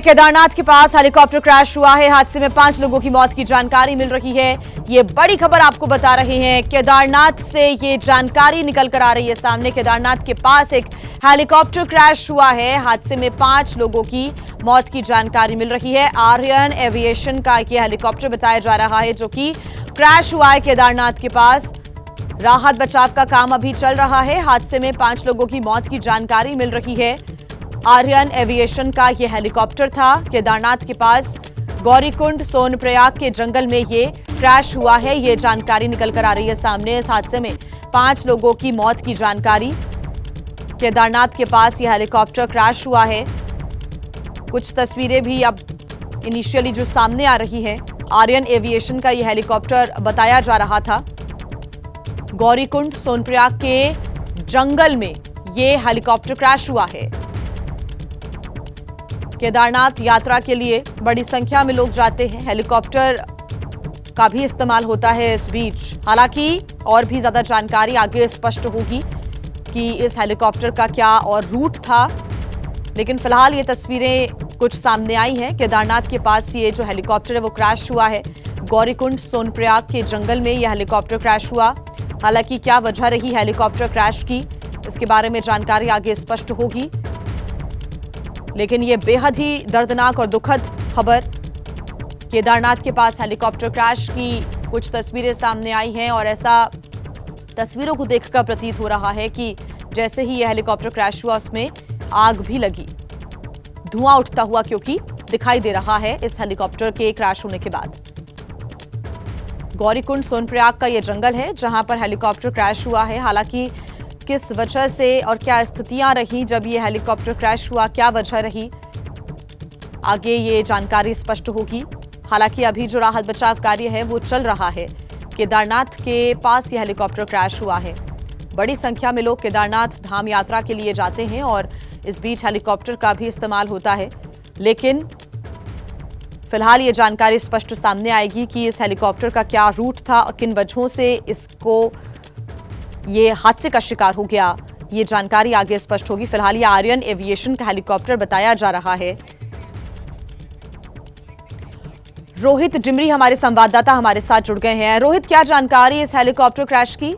केदारनाथ के पास helicopter crash हुआ है। हादसे में 5 लोगों की मौत की जानकारी मिल रही है। ये बड़ी खबर आपको बता रहे हैं। केदारनाथ से ये जानकारी निकल कर आ रही है सामने। केदारनाथ के पास एक हेलीकॉप्टर क्रैश हुआ है। हादसे में 5 लोगों की मौत की जानकारी मिल रही है। आर्यन एविएशन का ये हेलीकॉप्टर बताया जा रहा है जो कि क्रैश हुआ है केदारनाथ के पास। राहत बचाव का काम अभी चल रहा है। हादसे में 5 लोगों की मौत की जानकारी मिल रही है। आर्यन एविएशन का यह हेलीकॉप्टर था। केदारनाथ के पास गौरीकुंड सोनप्रयाग के जंगल में ये क्रैश हुआ है। ये जानकारी निकल कर आ रही है सामने। इस हादसे में 5 लोगों की मौत की जानकारी। केदारनाथ के पास यह हेलीकॉप्टर क्रैश हुआ है। कुछ तस्वीरें भी अब इनिशियली जो सामने आ रही है। आर्यन एविएशन का यह हेलीकॉप्टर बताया जा रहा था। गौरीकुंड सोनप्रयाग के जंगल में ये हेलीकॉप्टर क्रैश हुआ है। केदारनाथ यात्रा के लिए बड़ी संख्या में लोग जाते हैं। हेलीकॉप्टर का भी इस्तेमाल होता है इस बीच। हालांकि और भी ज्यादा जानकारी आगे स्पष्ट होगी कि इस हेलीकॉप्टर का क्या और रूट था, लेकिन फिलहाल ये तस्वीरें कुछ सामने आई हैं। केदारनाथ के पास ये जो हेलीकॉप्टर है वो क्रैश हुआ है। गौरीकुंड सोनप्रयाग के जंगल में यह हेलीकॉप्टर क्रैश हुआ। हालांकि क्या वजह रही हेलीकॉप्टर क्रैश की, इसके बारे में जानकारी आगे स्पष्ट होगी। लेकिन ये बेहद ही दर्दनाक और दुखद खबर। केदारनाथ के पास हेलीकॉप्टर क्रैश की कुछ तस्वीरें सामने आई हैं और ऐसा तस्वीरों को देखकर प्रतीत हो रहा है कि जैसे ही यह हेलीकॉप्टर क्रैश हुआ उसमें आग भी लगी। धुआं उठता हुआ क्योंकि दिखाई दे रहा है इस हेलीकॉप्टर के क्रैश होने के बाद। गौरीकुंड सोनप्रयाग का यह जंगल है जहां पर हेलीकॉप्टर क्रैश हुआ है। हालांकि किस वजह से और क्या स्थितियां रही जब ये हेलीकॉप्टर क्रैश हुआ, क्या वजह रही, आगे ये जानकारी स्पष्ट होगी। हालांकि अभी जो राहत बचाव कार्य है वो चल रहा है। केदारनाथ के पास ये हेलीकॉप्टर क्रैश हुआ है। बड़ी संख्या में लोग केदारनाथ धाम यात्रा के लिए जाते हैं और इस बीच हेलीकॉप्टर का भी इस्तेमाल होता है। लेकिन फिलहाल ये जानकारी स्पष्ट सामने आएगी कि इस हेलीकॉप्टर का क्या रूट था और किन वजहों से इसको ये हादसे का शिकार हो गया। ये जानकारी आगे स्पष्ट होगी। फिलहाल ये आर्यन एविएशन का हेलीकॉप्टर बताया जा रहा है। रोहित डिमरी हमारे संवाददाता हमारे साथ जुड़ गए हैं। रोहित, क्या जानकारी इस हेलीकॉप्टर क्रैश की?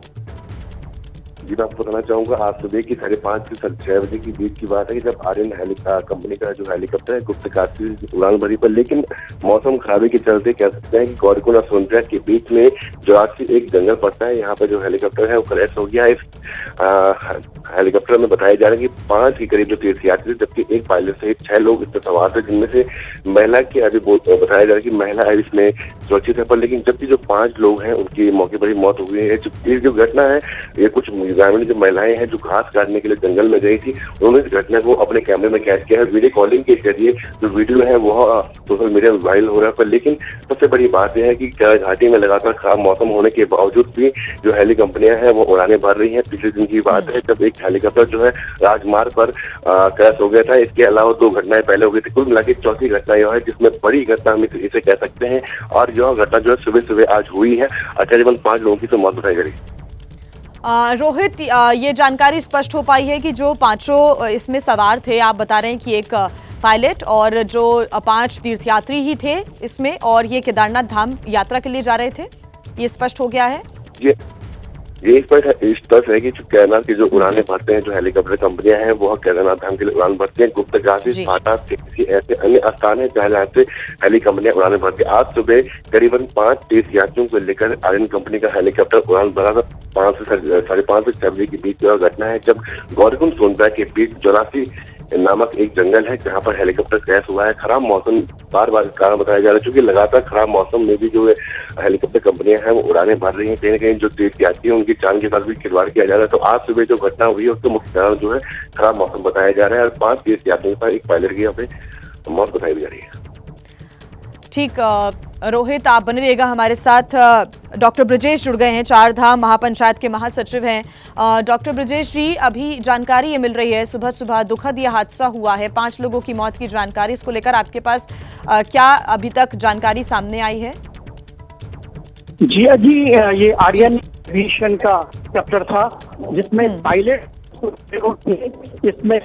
जी, मैं आपको बताना चाहूंगा आज सुबह की 5:30 से 6 बजे के बीच की बात है कि जब आर्यन कंपनी का जो हेलीकॉप्टर है गुप्तकाशी उड़ान भरी पर, लेकिन मौसम खराबी के चलते कह सकते हैं कि गौरीकुंड और सोनप्रयाग के बीच में जोरासी एक जंगल पड़ता है, यहाँ पर जो हेलीकॉप्टर है वो क्रैश हो गया है। इस हेलीकॉप्टर में बताया जा रहा है कि 5 के करीब जो तीर्थयात्री, जबकि एक पायलट सहित 6 लोग इसमें सवार थे, जिनमें से महिला की अभी बताया जा रहा है कि महिला इसमें सुरक्षित है, पर लेकिन जबकि जो 5 लोग हैं उनकी मौके पर ही मौत हो गई है। ये जो घटना है, ये कुछ ग्रामीण जो महिलाएं हैं जो घास काटने के लिए जंगल में गई थी, उन्होंने इस घटना को अपने कैमरे में कैद किया है। वीडियो कॉलिंग के जरिए जो वीडियो है वो सोशल मीडिया में वायरल हो रहा है। पर लेकिन सबसे बड़ी बात यह है कि घाटी में लगातार खराब मौसम होने के बावजूद भी जो हेली कंपनियां हैं वो उड़ानें भर रही हैं। पिछले दिन की बात है जब एक हेलीकॉप्टर जो है राजमार्ग पर क्रैश हो गया था। इसके अलावा 2 घटनाएं पहले हो गई थी। कुल मिला के चौथी घटना यह है जिसमें बड़ी घटना हम इसे कह सकते हैं। और यह घटना जो है सुबह सुबह आज हुई है। करीबन 5 लोगों की तो मौत बताई गई। रोहित, ये जानकारी स्पष्ट हो पाई है कि जो 5 इसमें सवार थे, आप बता रहे हैं कि एक पायलट और जो 5 तीर्थयात्री ही थे इसमें, और ये केदारनाथ धाम यात्रा के लिए जा रहे थे, ये स्पष्ट हो गया है? ये स्पष्ट है कि केदारनाथ की जो उड़ानें भरते हैं जो हेलीकॉप्टर कंपनियां हैं वो केदारनाथ धाम के लिए उड़ान भरती हैं। गुप्तकाशी फाटा किसी ऐसे अन्य स्थान है जहाँ से हेली कंपनियां उड़ानें भरती है। आज सुबह करीबन 5 तीर्थयात्रियों को लेकर आर्यन कंपनी का हेलीकॉप्टर उड़ान भरा था। 5 से 5:30 से 6 बजे के बीच की घटना है जब गौरीकुंड सोनप्रयाग के बीच जोरासी नामक एक जंगल है जहां पर हेलीकॉप्टर क्रैश हुआ है। खराब मौसम बार बार कारण बताया जा रहा है, क्योंकि लगातार खराब मौसम में भी जो हेलीकॉप्टर कंपनियां हैं वो उड़ानें भर रही हैं। कहीं न कहीं जो तीर्थयात्री हैं उनकी जान के साथ भी खिलवाड़ किया जा रहा है। तो आज सुबह जो घटना हुई है उसका मुख्य कारण जो है खराब मौसम बताया जा रहा है। और 5 तीर्थयात्रियों का एक पायलट की यहाँ पे मौत बताई जा रही है। ठीक, रोहित आप बने रहिएगा हमारे साथ। डॉक्टर ब्रजेश जुड़ गए हैं, चार धाम महापंचायत के महासचिव हैं। डॉक्टर ब्रजेश जी, अभी जानकारी ये मिल रही है सुबह सुबह दुखद ये हादसा हुआ है, 5 लोगों की मौत की जानकारी, इसको लेकर आपके पास क्या अभी तक जानकारी सामने आई है? जी ये आर्यन एविएशन का हेलीकॉप्टर था जिसमें पायलट इसमें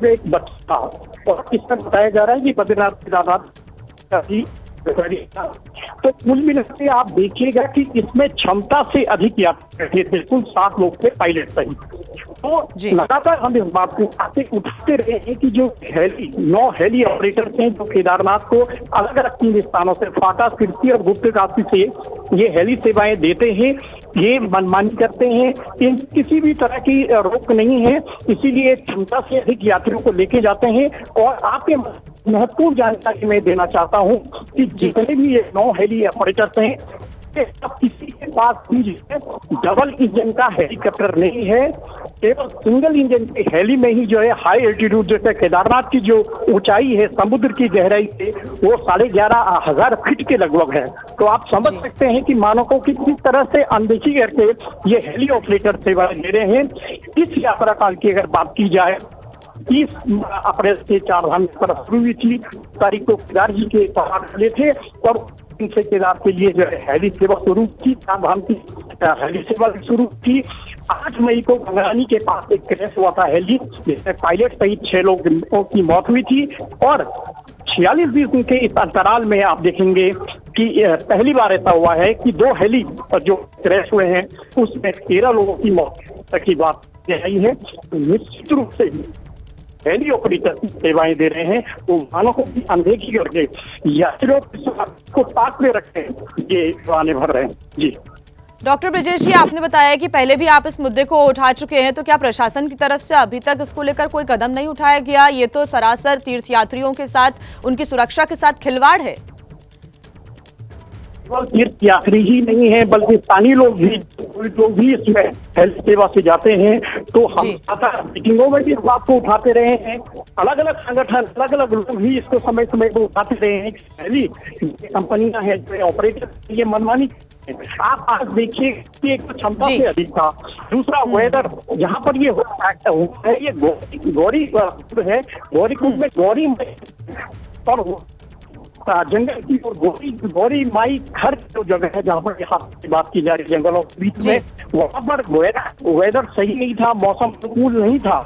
एक बच्चा और इसमें बताया जा रहा है कि बद्रीनाथ केदारनाथ का भी तो कुल मिलाकर के आप देखिएगा कि इसमें क्षमता से अधिक यात्री थे, बिल्कुल 7 लोग थे पायलट सहित। तो लगातार हम इस बात को उठाते रहे हैं कि जो 9 हेली ऑपरेटर थे जो केदारनाथ को अलग अलग 3 स्थानों से फाटा, सिरसी और गुप्तकाशी से ये हेली सेवाएं देते हैं, ये मनमानी करते हैं, इन किसी भी तरह की रोक नहीं है, इसीलिए क्षमता से अधिक यात्रियों को लेके जाते हैं। और आपके महत्वपूर्ण जानकारी मैं देना चाहता हूं कि जितने भी ये 9 हेली ऑपरेटर्स हैं किसी के पास भी डबल इंजन का हेलीकॉप्टर नहीं है, केवल सिंगल इंजन के हेली में ही जो है हाई एल्टीट्यूड, जैसे केदारनाथ की जो ऊंचाई है समुद्र की गहराई से वो 11,500 फीट के लगभग है। तो आप समझ सकते हैं कि मानकों की किस तरह से अनदेखी करके ये हेली ऑपरेटर सेवाएं दे रहे हैं। इस यात्रा काल की अगर बात की जाए 30 अप्रैल से 4 धाम यात्रा शुरू हुई थी, तारीख को केदार जी के पहाड़ खुले थे और से केदार के लिए जो है हेली सेवा शुरू की, 4 धाम की हेली सेवा शुरू की। 8 मई को गंगारानी के पास एक क्रैश हुआ था हेली, जिसमें पायलट सहित 6 लोगों की मौत हुई थी। और 46 दिन के इस अंतराल में आप देखेंगे कि पहली बार ऐसा हुआ है कि 2 हेली जो क्रैश हुए हैं उसमें 13 लोगों की मौत तक की बात आई है। निश्चित रूप से हेली ऑपरेटर सेवाएं दे रहे हैं, वो मानकों की अनदेखी करके यात्रियों को ताक में रखते हैं, ये वाहने भर रहे हैं। जी डॉक्टर ब्रजेश जी, आपने बताया कि पहले भी आप इस मुद्दे को उठा चुके हैं, तो क्या प्रशासन की तरफ से अभी तक इसको लेकर कोई कदम नहीं उठाया गया? ये तो सरासर तीर्थयात्रियों के साथ, उनकी सुरक्षा के साथ खिलवाड़ है। केवल तीर्थयात्री ही नहीं है बल्कि स्थानीय लोग भी इसमें हेल्थ सेवा से जाते हैं। तो हम मीटिंगों में भी इस बात को उठाते रहे हैं, अलग अलग संगठन, अलग अलग लोग भी इसको समय समय पर उठाते रहे हैं। पहली कंपनियां हैं जो ऑपरेटर ये मनमानी, आप आज देखिए कि एक क्षमता से अधिक था, दूसरा वेदर जहाँ पर ये है, ये गौरी है, गौरीकुंड में गौरी और जंगल की और गौरी माई घर जो जगह है जहाँ पर यहाँ की बात की जा रही है जंगलों के बीच में, वहाँ पर वेदर सही नहीं था, मौसम अनुकूल नहीं था।